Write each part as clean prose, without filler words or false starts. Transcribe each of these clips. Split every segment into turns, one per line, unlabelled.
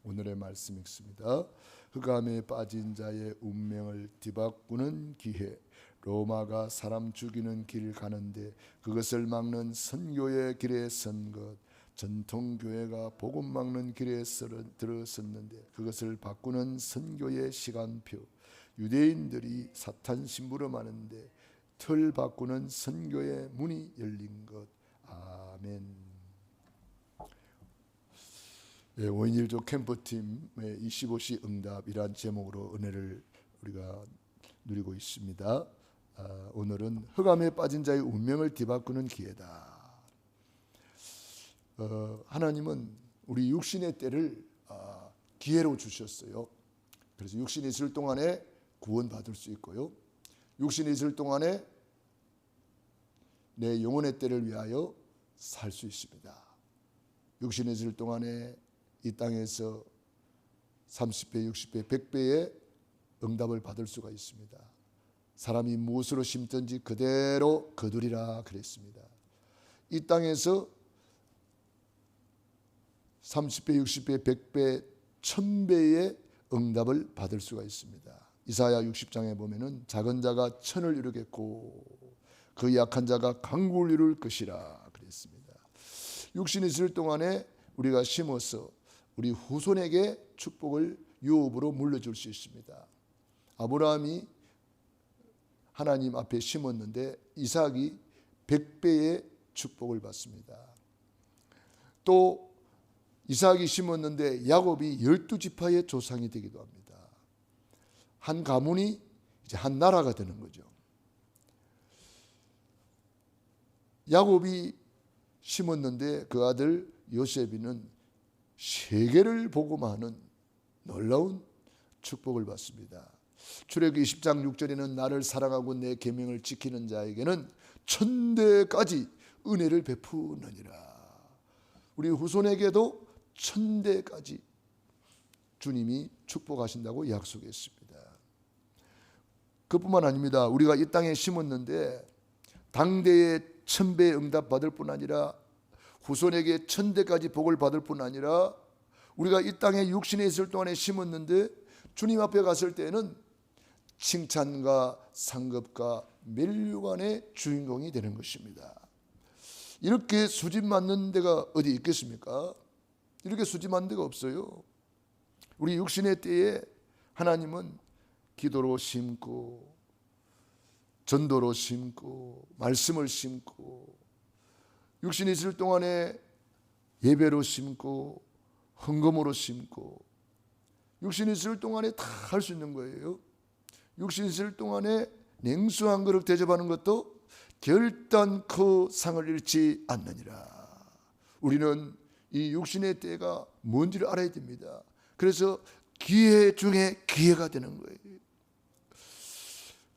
오늘의 말씀 읽습니다. 흑암에 빠진 자의 운명을 뒤바꾸는 기회. 로마가 사람 죽이는 길 가는데 그것을 막는 선교의 길에 선 것. 전통교회가 복음 막는 길에 들어섰는데 그것을 바꾸는 선교의 시간표. 유대인들이 사탄 심부름하는데 틀 바꾸는 선교의 문이 열린 것. 아멘. 5인 1조 캠프팀의 25시 응답이란 제목으로 은혜를 우리가 누리고 있습니다. 오늘은 흑암에 빠진 자의 운명을 뒤바꾸는 기회다. 하나님은 우리 육신의 때를 기회로 주셨어요. 그래서 육신이 있을 동안에 구원받을 수 있고요, 육신이 있을 동안에 내 영혼의 때를 위하여 살 수 있습니다. 육신이 있을 동안에 이 땅에서 30배, 60배, 100배의 응답을 받을 수가 있습니다. 사람이 무엇으로 심든지 그대로 거두리라 그랬습니다. 이 땅에서 30배, 60배, 100배, 1000배의 응답을 받을 수가 있습니다. 이사야 60장에 보면은 작은 자가 천을 이루겠고 그 약한 자가 강국을 이룰 것이라 그랬습니다. 육신이 있을 동안에 우리가 심어서 우리 후손에게 축복을 유업으로 물려줄 수 있습니다. 아브라함이 하나님 앞에 심었는데 이삭이 100배의 축복을 받습니다. 또 이삭이 심었는데 야곱이 12지파의 조상이 되기도 합니다. 한 가문이 이제 한 나라가 되는 거죠. 야곱이 심었는데 그 아들 요셉이는 세계를 복음하는 놀라운 축복을 받습니다. 출애굽기 20장 6절에는 나를 사랑하고 내 계명을 지키는 자에게는 천대까지 은혜를 베푸느니라. 우리 후손에게도 천대까지 주님이 축복하신다고 약속했습니다. 그뿐만 아닙니다. 우리가 이 땅에 심었는데 당대에 1000배 응답 받을 뿐 아니라 후손에게 1000대까지 복을 받을 뿐 아니라 우리가 이 땅에 육신에 있을 동안에 심었는데 주님 앞에 갔을 때는 칭찬과 상급과 멸류관의 주인공이 되는 것입니다. 이렇게 수집 맞는 데가 어디 있겠습니까? 이렇게 수집 맞는 데가 없어요. 우리 육신의 때에 하나님은 기도로 심고 전도로 심고 말씀을 심고 육신이 있을 동안에 예배로 심고 헌금으로 심고 육신이 있을 동안에 다 할 수 있는 거예요. 육신이 있을 동안에 냉수 한 그릇 대접하는 것도 결단코 상을 잃지 않느니라. 우리는 이 육신의 때가 뭔지를 알아야 됩니다. 그래서 기회 중에 기회가 되는 거예요.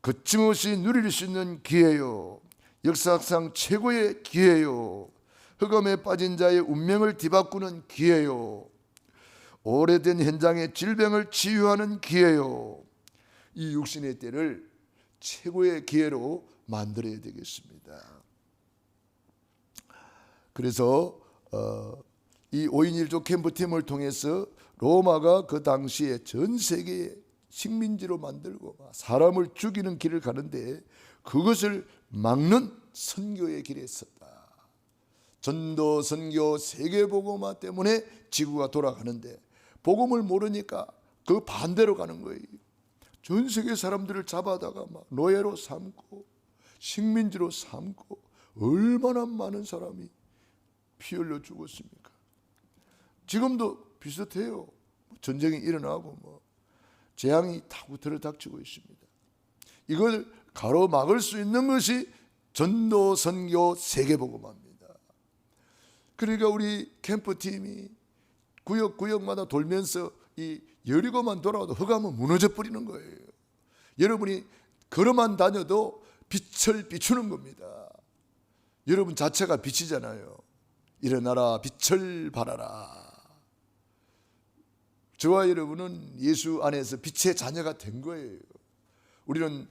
거침없이 누릴 수 있는 기회요, 역사상 최고의 기회요, 흑암에 빠진 자의 운명을 뒤바꾸는 기회요, 오래된 현장의 질병을 치유하는 기회요. 이 육신의 때를 최고의 기회로 만들어야 되겠습니다. 그래서 이 5인 1조 캠프팀을 통해서 로마가 그 당시에 전 세계에 식민지로 만들고 사람을 죽이는 길을 가는데 그것을 막는 선교의 길에 섰다. 전도, 선교, 세계복음화 때문에 지구가 돌아가는데 복음을 모르니까 그 반대로 가는 거예요. 전 세계 사람들을 잡아다가 막 노예로 삼고 식민지로 삼고 얼마나 많은 사람이 피 흘려 죽었습니까? 지금도 비슷해요. 전쟁이 일어나고 재앙이 타고 들어닥치고 있습니다. 이걸 가로막을 수 있는 것이 전도, 선교, 세계복음화입니다. 그러니까 우리 캠프팀이 구역마다 돌면서 이 여리고만 돌아와도 흑암은 무너져 버리는 거예요. 여러분이 걸어만 다녀도 빛을 비추는 겁니다. 여러분 자체가 빛이잖아요. 일어나라, 빛을 발하라. 저와 여러분은 예수 안에서 빛의 자녀가 된 거예요. 우리는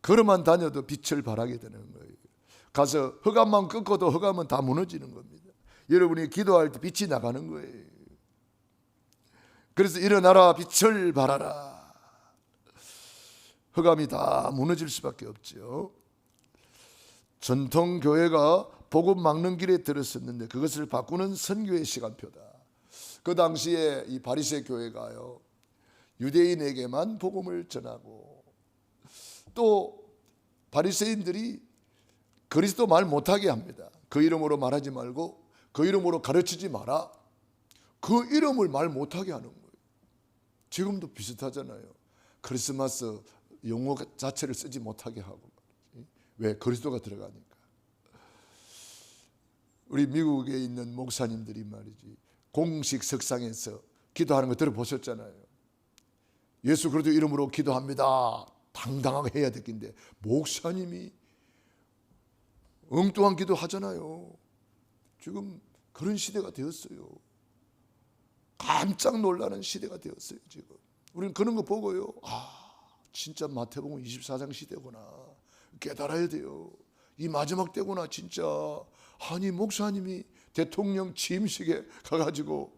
걸어만 다녀도 빛을 발하게 되는 거예요. 가서 흑암만 꺾어도 흑암은 다 무너지는 겁니다. 여러분이 기도할 때 빛이 나가는 거예요. 그래서 일어나라, 빛을 발하라. 흑암이 다 무너질 수밖에 없죠. 전통 교회가 복음 막는 길에 들었었는데 그것을 바꾸는 선교의 시간표다. 그 당시에 이 바리새 교회가요, 유대인에게만 복음을 전하고, 또 바리새인들이 그리스도 말 못하게 합니다. 그 이름으로 말하지 말고 그 이름으로 가르치지 마라. 그 이름을 말 못하게 하는 거예요. 지금도 비슷하잖아요. 크리스마스 용어 자체를 쓰지 못하게 하고. 왜? 그리스도가 들어가니까. 우리 미국에 있는 목사님들이 말이지, 공식 석상에서 기도하는 거 들어보셨잖아요. 예수 그리스도 이름으로 기도합니다. 당당하게 해야 될 텐데 목사님이 엉뚱한 기도 하잖아요. 지금 그런 시대가 되었어요. 깜짝 놀라는 시대가 되었어요. 지금 우리는 그런 거 보고요, 진짜 마태복음 24장 시대구나, 깨달아야 돼요. 이 마지막 때구나 진짜. 아니 목사님이 대통령 취임식에 가가지고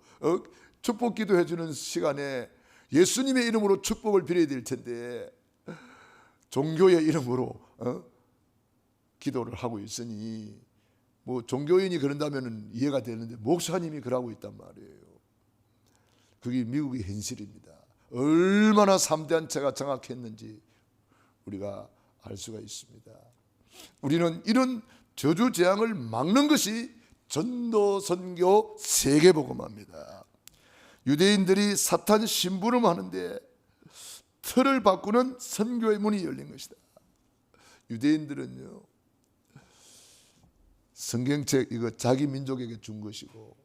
축복 기도해 주는 시간에 예수님의 이름으로 축복을 빌어야 될 텐데 종교의 이름으로 기도를 하고 있으니, 뭐 종교인이 그런다면 이해가 되는데 목사님이 그러고 있단 말이에요. 그게 미국의 현실입니다. 얼마나 삼대한 채가 장악했는지 우리가 알 수가 있습니다. 우리는 이런 저주재앙을 막는 것이 전도, 선교, 세계복음화입니다. 유대인들이 사탄 심부름하는데 틀을 바꾸는 선교의 문이 열린 것이다. 유대인들은요, 성경책 이거 자기 민족에게 준 것이고,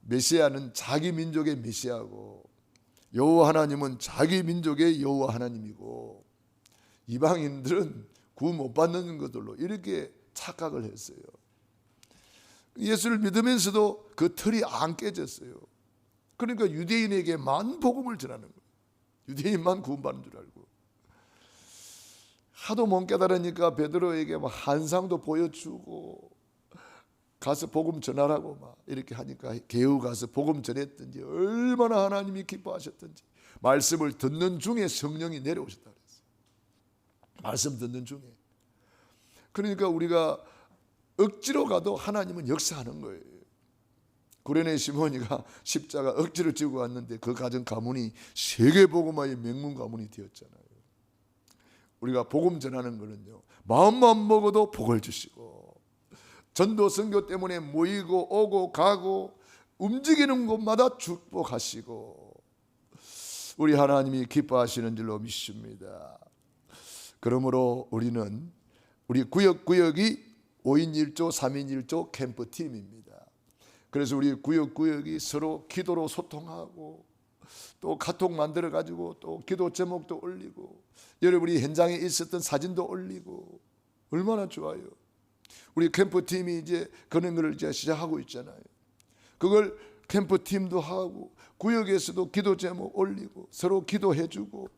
메시아는 자기 민족의 메시아고, 여호와 하나님은 자기 민족의 여호와 하나님이고, 이방인들은 구원 못 받는 것들로 이렇게 착각을 했어요. 예수를 믿으면서도 그 틀이 안 깨졌어요. 그러니까 유대인에게만 복음을 전하는 거예요. 유대인만 구원받는 줄 알고. 하도 못 깨달으니까 베드로에게 막 한상도 보여주고 가서 복음 전하라고 막 이렇게 하니까 개우 가서 복음 전했든지 얼마나 하나님이 기뻐하셨든지, 말씀을 듣는 중에 성령이 내려오셨다 그랬어요. 말씀 듣는 중에. 그러니까 우리가 억지로 가도 하나님은 역사하는 거예요. 구레네 시몬이가 십자가 억지로 지고 왔는데 그 가정 가문이 세계복음화의 명문 가문이 되었잖아요. 우리가 복음 전하는 거는요, 마음만 먹어도 복을 주시고, 전도 선교 때문에 모이고 오고 가고 움직이는 곳마다 축복하시고, 우리 하나님이 기뻐하시는 줄로 믿습니다. 그러므로 우리는 우리 구역구역이 5인 1조 3인 1조 캠프팀입니다. 그래서 우리 구역구역이 서로 기도로 소통하고, 또 카톡 만들어 가지고 또 기도 제목도 올리고, 여러분이 현장에 있었던 사진도 올리고, 얼마나 좋아요. 우리 캠프팀이 이제 그런 걸 이제 시작하고 있잖아요. 그걸 캠프팀도 하고 구역에서도 기도 제목 올리고 서로 기도해 주고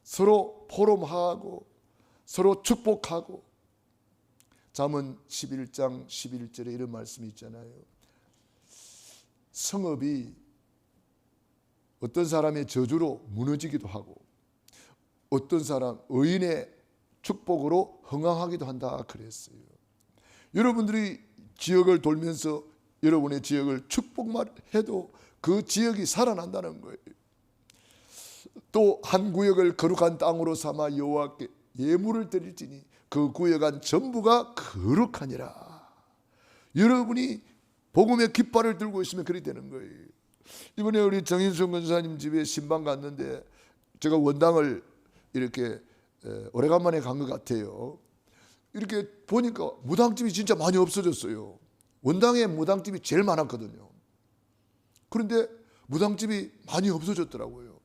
서로 포럼하고 서로 축복하고. 잠언 11장 11절에 이런 말씀이 있잖아요. 성읍이 어떤 사람의 저주로 무너지기도 하고 어떤 사람 의인의 축복으로 흥황하기도 한다 그랬어요. 여러분들이 지역을 돌면서 여러분의 지역을 축복만 해도 그 지역이 살아난다는 거예요. 또 한 구역을 거룩한 땅으로 삼아 여호와께 예물을 드릴지니 그 구역 안 전부가 거룩하니라. 여러분이 복음의 깃발을 들고 있으면 그리 되는 거예요. 이번에 우리 정인순 권사님 집에 신방 갔는데 제가 원당을 이렇게 오래간만에 간 것 같아요. 이렇게 보니까 무당집이 진짜 많이 없어졌어요. 원당에 무당집이 제일 많았거든요. 그런데 무당집이 많이 없어졌더라고요.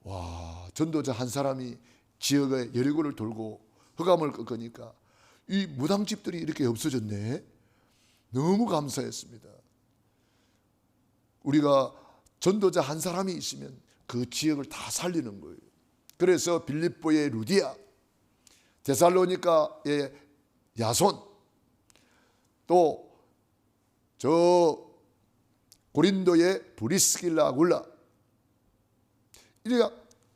와, 전도자 한 사람이 지역의 여리고를 돌고 흑암을 꺾으니까 이 무당집들이 이렇게 없어졌네. 너무 감사했습니다. 우리가 전도자 한 사람이 있으면 그 지역을 다 살리는 거예요. 그래서 빌립보의 루디아, 데살로니가의 야손, 또 저 고린도의 브리스길라 아굴라. 이래가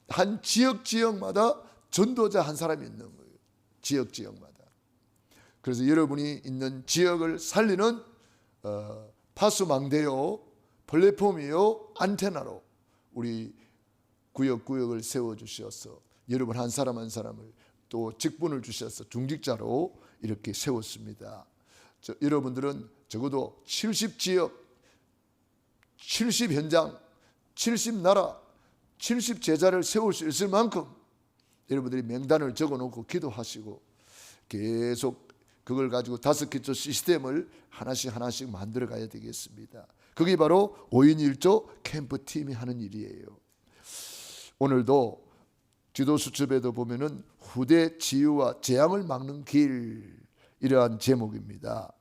한 지역마다 전도자 한 사람이 있는 거예요. 지역마다. 그래서 여러분이 있는 지역을 살리는 파수망대요, 플랫폼이요, 안테나로 우리 구역을 세워주셔서 여러분 한 사람 한 사람을 또 직분을 주셔서 중직자로 이렇게 세웠습니다. 여러분들은 적어도 70지역, 70현장, 70나라, 70제자를 세울 수 있을 만큼 여러분들이 명단을 적어놓고 기도하시고 계속 그걸 가지고 5기초 시스템을 하나씩 만들어 가야 되겠습니다. 그게 바로 5인 1조 캠프팀이 하는 일이에요. 오늘도 지도 수첩에도 보면은 후대 지유와 재앙을 막는 길, 이러한 제목입니다.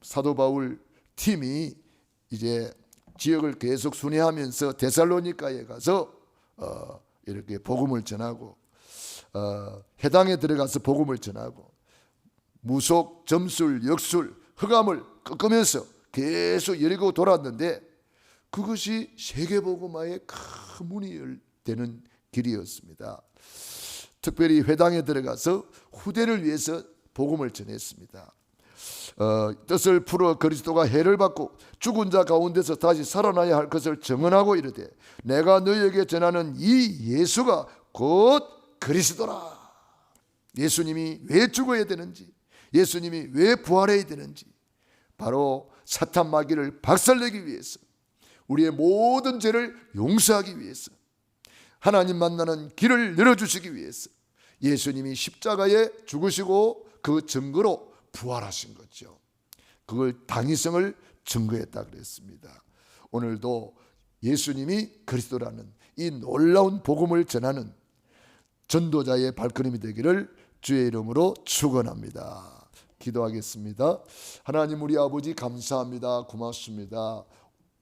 사도 바울 팀이 이제 지역을 계속 순회하면서 데살로니가에 가서 이렇게 복음을 전하고 해당에 들어가서 복음을 전하고 무속, 점술, 역술, 흑암을 꺾으면서 계속 여리고 돌았는데 그것이 세계복음화의 큰 문이 되는 길이었습니다. 특별히 회당에 들어가서 후대를 위해서 복음을 전했습니다. 뜻을 풀어 그리스도가 해를 받고 죽은 자 가운데서 다시 살아나야 할 것을 증언하고 이르되 내가 너희에게 전하는 이 예수가 곧 그리스도라. 예수님이 왜 죽어야 되는지, 예수님이 왜 부활해야 되는지, 바로 사탄 마귀를 박살내기 위해서, 우리의 모든 죄를 용서하기 위해서, 하나님 만나는 길을 열어주시기 위해서 예수님이 십자가에 죽으시고 그 증거로 부활하신 거죠. 그걸 당위성을 증거했다 그랬습니다. 오늘도 예수님이 그리스도라는 이 놀라운 복음을 전하는 전도자의 발걸음이 되기를 주의 이름으로 축원합니다. 기도하겠습니다. 하나님 우리 아버지 감사합니다. 고맙습니다.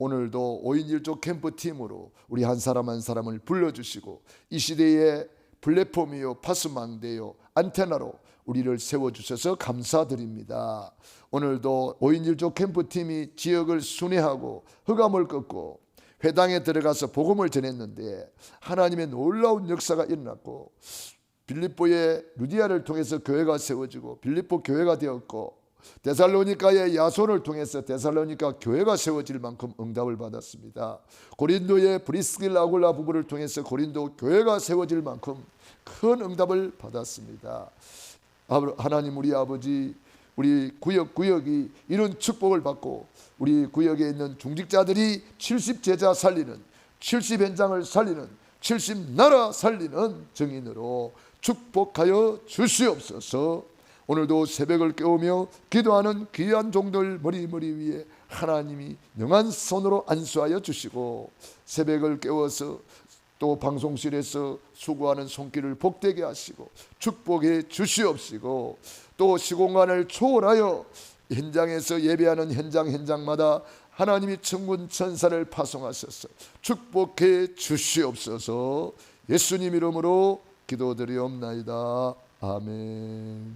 오늘도 5인 1조 캠프팀으로 우리 한 사람 한 사람을 불러주시고 이 시대의 플랫폼이요, 파수망대요, 안테나로 우리를 세워주셔서 감사드립니다. 오늘도 5인 1조 캠프팀이 지역을 순회하고 흑암을 꺾고 회당에 들어가서 복음을 전했는데 하나님의 놀라운 역사가 일어났고 빌립보의 루디아를 통해서 교회가 세워지고 빌립보 교회가 되었고 데살로니가의 야손을 통해서 데살로니가 교회가 세워질 만큼 응답을 받았습니다. 고린도의 브리스길라 아굴라 부부를 통해서 고린도 교회가 세워질 만큼 큰 응답을 받았습니다. 하나님 우리 아버지, 우리 구역이 이런 축복을 받고 우리 구역에 있는 중직자들이 70제자 살리는, 70현장을 살리는, 70나라 살리는 증인으로 축복하여 주시옵소서. 오늘도 새벽을 깨우며 기도하는 귀한 종들 머리 위에 하나님이 능한 손으로 안수하여 주시고 새벽을 깨워서 또 방송실에서 수고하는 손길을 복되게 하시고 축복해 주시옵시고 또 시공간을 초월하여 현장에서 예배하는 현장마다 하나님이 천군 천사를 파송하셔서 축복해 주시옵소서. 예수님 이름으로 기도드리옵나이다. 아멘.